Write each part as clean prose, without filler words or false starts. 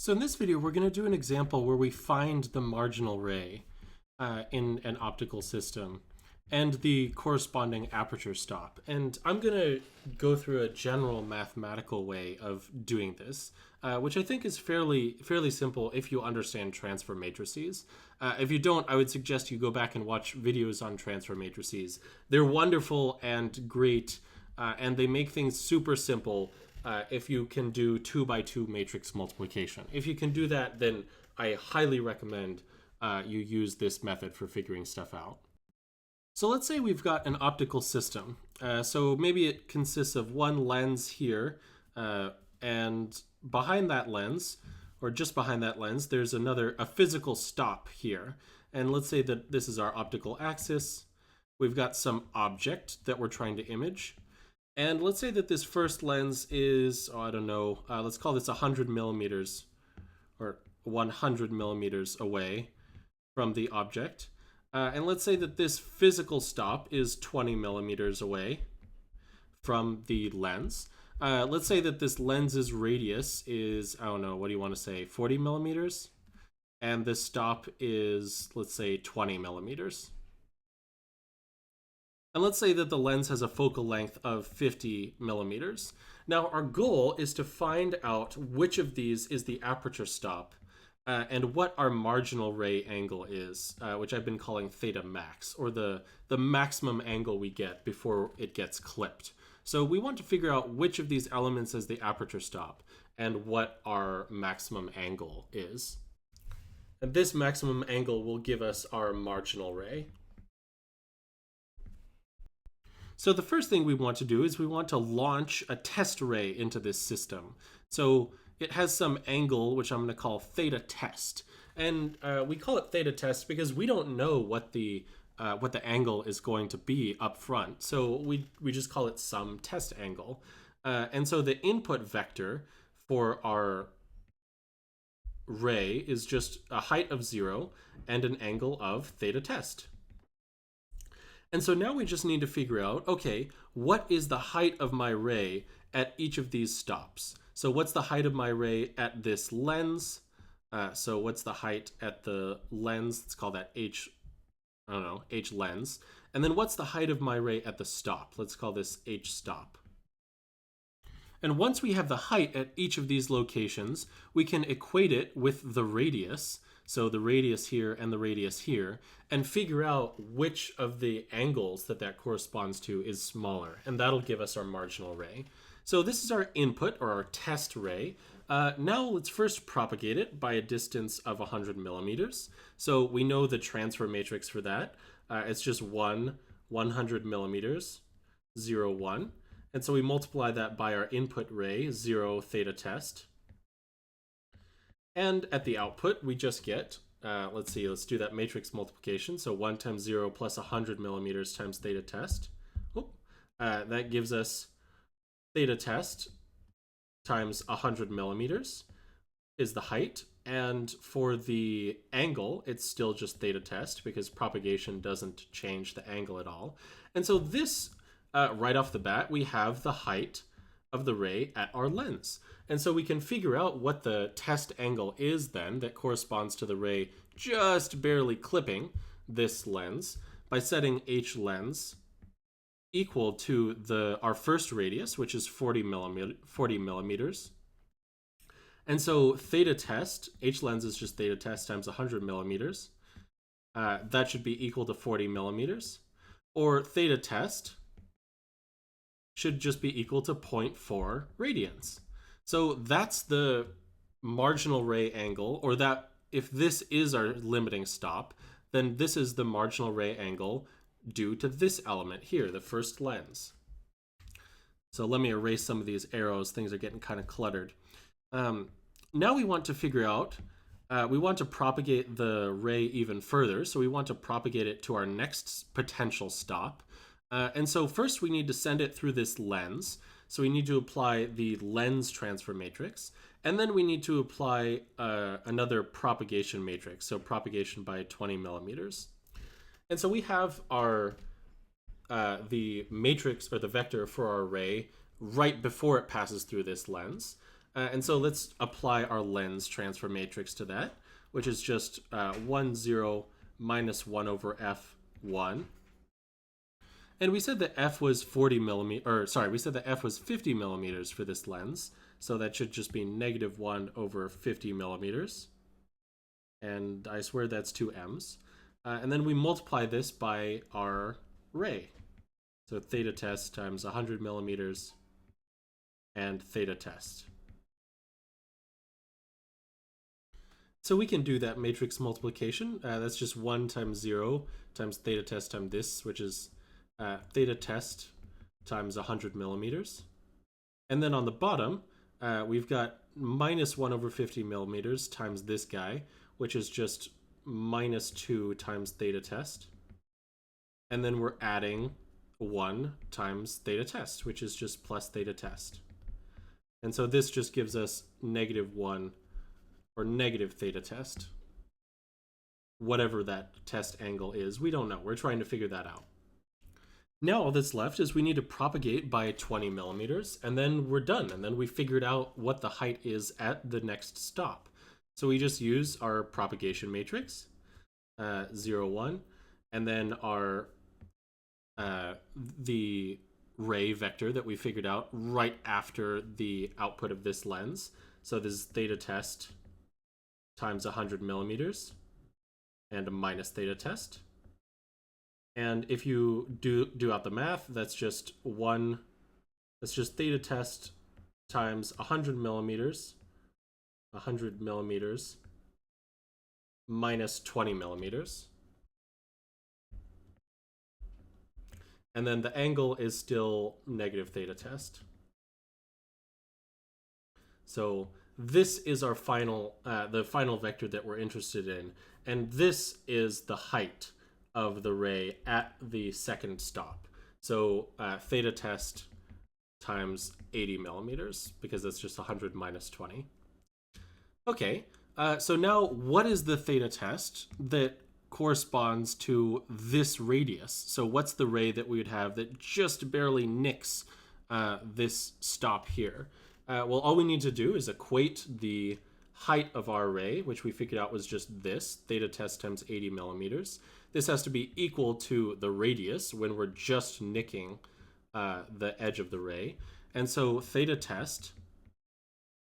So in this video, we're going to do an example where we find the marginal ray in an optical system and the corresponding aperture stop. And I'm going to go through a general mathematical way of doing this, which I think is fairly simple if you understand transfer matrices. If you don't, I would suggest you go back and watch videos on transfer matrices. They're wonderful and great, and they make things super simple. If you can do 2x2 matrix multiplication. If you can do that, then I highly recommend you use this method for figuring stuff out. So let's say we've got an optical system. So maybe it consists of one lens here, and behind that lens, or just behind that lens, there's a physical stop here. And let's say that this is our optical axis. We've got some object that we're trying to image. And let's say that this first lens is, let's call this 100 millimeters or 100 millimeters away from the object. And let's say that this physical stop is 20 millimeters away from the lens. Let's say that this lens's radius is, what do you want to say, 40 millimeters? And this stop is, let's say, 20 millimeters. And let's say that the lens has a focal length of 50 millimeters. Now, our goal is to find out which of these is the aperture stop and what our marginal ray angle is, which I've been calling theta max, or the maximum angle we get before it gets clipped. So we want to figure out which of these elements is the aperture stop and what our maximum angle is. And this maximum angle will give us our marginal ray. So the first thing we want to do is we want to launch a test ray into this system. So it has some angle, which I'm going to call Theta Test. And we call it Theta Test because we don't know what the angle is going to be up front. So we just call it some test angle. And so the input vector for our ray is just a height of 0 and an angle of Theta Test. And so now we just need to figure out, okay, what is the height of my ray at each of these stops? So what's the height of my ray at this lens? So what's the height at the lens? Let's call that H lens. And then what's the height of my ray at the stop? Let's call this H stop. And once we have the height at each of these locations, we can equate it with the radius. So the radius here and the radius here, and figure out which of the angles that corresponds to is smaller. And that'll give us our marginal ray. So this is our input, or our test ray. Now let's first propagate it by a distance of 100 millimeters. So we know the transfer matrix for that. It's just 100 millimeters, 0, 1. And so we multiply that by our input ray, 0 theta test. And at the output, we just get, let's do that matrix multiplication. So 1 times 0 plus 100 millimeters times theta test. That gives us theta test times 100 millimeters is the height. And for the angle, it's still just theta test because propagation doesn't change the angle at all. And so this, right off the bat, we have the height of the ray at our lens. And so we can figure out what the test angle is then that corresponds to the ray just barely clipping this lens by setting H lens equal to our first radius, which is 40 millimeters. And so theta test, H lens is just theta test times 100 millimeters. That should be equal to 40 millimeters. Or theta test should just be equal to 0.4 radians. So that's the marginal ray angle, or that if this is our limiting stop, then this is the marginal ray angle due to this element here, the first lens. So let me erase some of these arrows. Things are getting kind of cluttered. Now we want to figure out, we want to propagate the ray even further. So we want to propagate it to our next potential stop. And so first we need to send it through this lens. So we need to apply the lens transfer matrix. And then we need to apply another propagation matrix. So propagation by 20 millimeters. And so we have our the matrix, or the vector for our ray right before it passes through this lens. And so let's apply our lens transfer matrix to that, which is just 1, 0, minus 1 over f1. And we said that f was 40 millimeters, or sorry, we said that f was 50 millimeters for this lens. So that should just be negative 1 over 50 millimeters. And I swear that's 2 m's. And then we multiply this by our ray. So theta test times 100 millimeters and theta test. So we can do that matrix multiplication. That's just 1 times 0 times theta test times this, which is theta test times 100 millimeters. And then on the bottom, we've got minus 1 over 50 millimeters times this guy, which is just minus 2 times theta test. And then we're adding 1 times theta test, which is just plus theta test. And so this just gives us negative 1 or negative theta test. Whatever that test angle is, we don't know. We're trying to figure that out. Now all that's left is we need to propagate by 20 millimeters, and then we're done. And then we figured out what the height is at the next stop. So we just use our propagation matrix, 0, 1, and then our the ray vector that we figured out right after the output of this lens. So this is theta test times 100 millimeters and a minus theta test. And if you do out the math, that's just theta test times 100 millimeters minus 20 millimeters. And then the angle is still negative theta test. So this is our final, the final vector that we're interested in. And this is the height of the ray at the second stop. So theta test times 80 millimeters, because that's just 100 minus 20. Okay, so now what is the theta test that corresponds to this radius? So what's the ray that we would have that just barely nicks this stop here? Well, all we need to do is equate the height of our ray, which we figured out was just this, theta test times 80 millimeters. This has to be equal to the radius when we're just nicking the edge of the ray. And so theta test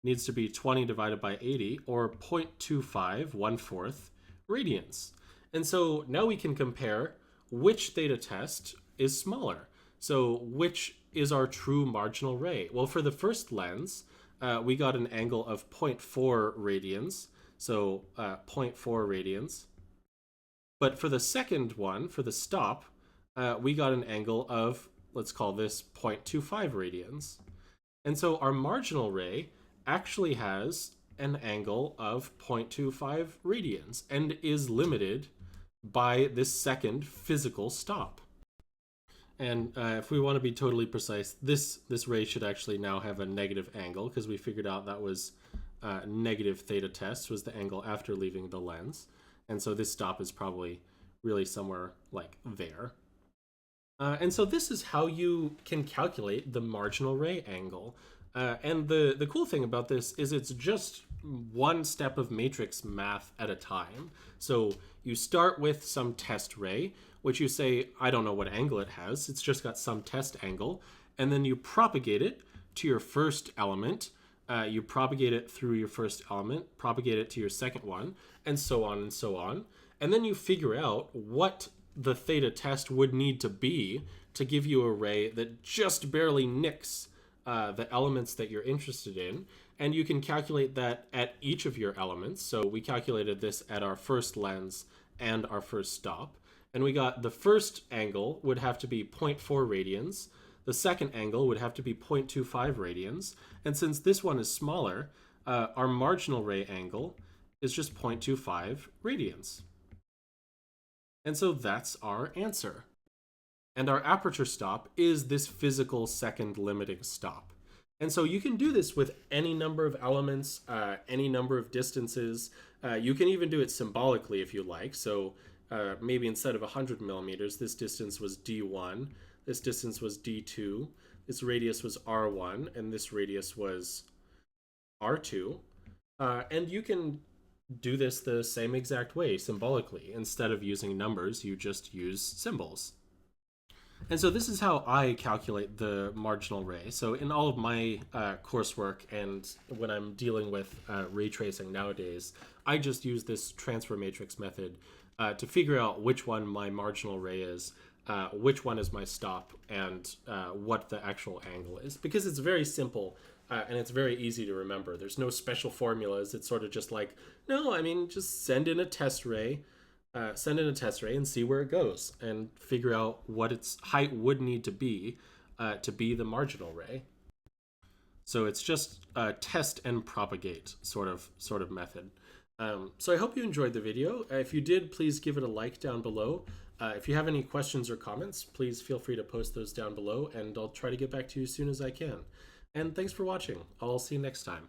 needs to be 20 divided by 80, or 0.25, 1/4 radians. And so now we can compare which theta test is smaller. So which is our true marginal ray? Well, for the first lens, we got an angle of 0.4 radians. So 0.4 radians. But for the second one, for the stop, we got an angle of, let's call this 0.25 radians. And so our marginal ray actually has an angle of 0.25 radians and is limited by this second physical stop. And if we want to be totally precise, this ray should actually now have a negative angle, because we figured out that was negative theta test was the angle after leaving the lens. And so this stop is probably really somewhere like there. And so this is how you can calculate the marginal ray angle. And the cool thing about this is it's just one step of matrix math at a time. So you start with some test ray, which you say, I don't know what angle it has. It's just got some test angle. And then you propagate it to your first element. You propagate it through your first element, propagate it to your second one, and so on and so on. And then you figure out what the theta test would need to be to give you a ray that just barely nicks the elements that you're interested in. And you can calculate that at each of your elements. So we calculated this at our first lens and our first stop. And we got the first angle would have to be 0.4 radians. The second angle would have to be 0.25 radians. And since this one is smaller, our marginal ray angle is just 0.25 radians. And so that's our answer. And our aperture stop is this physical second limiting stop. And so you can do this with any number of elements, any number of distances. You can even do it symbolically if you like. So maybe instead of 100 millimeters, this distance was D1, this distance was D2, this radius was R1, and this radius was R2, and you can do this the same exact way symbolically. Instead of using numbers, you just use symbols. And so this is how I calculate the marginal ray. So in all of my coursework and when I'm dealing with ray tracing nowadays, I just use this transfer matrix method to figure out which one my marginal ray is, which one is my stop, and what the actual angle is. Because it's very simple and it's very easy to remember. There's no special formulas. It's sort of just like, no, I mean, just send in a test ray and see where it goes and figure out what its height would need to be the marginal ray. So it's just a test and propagate sort of method. So I hope you enjoyed the video. If you did, please give it a like down below. If you have any questions or comments, please feel free to post those down below, and I'll try to get back to you as soon as I can. And thanks for watching. I'll see you next time.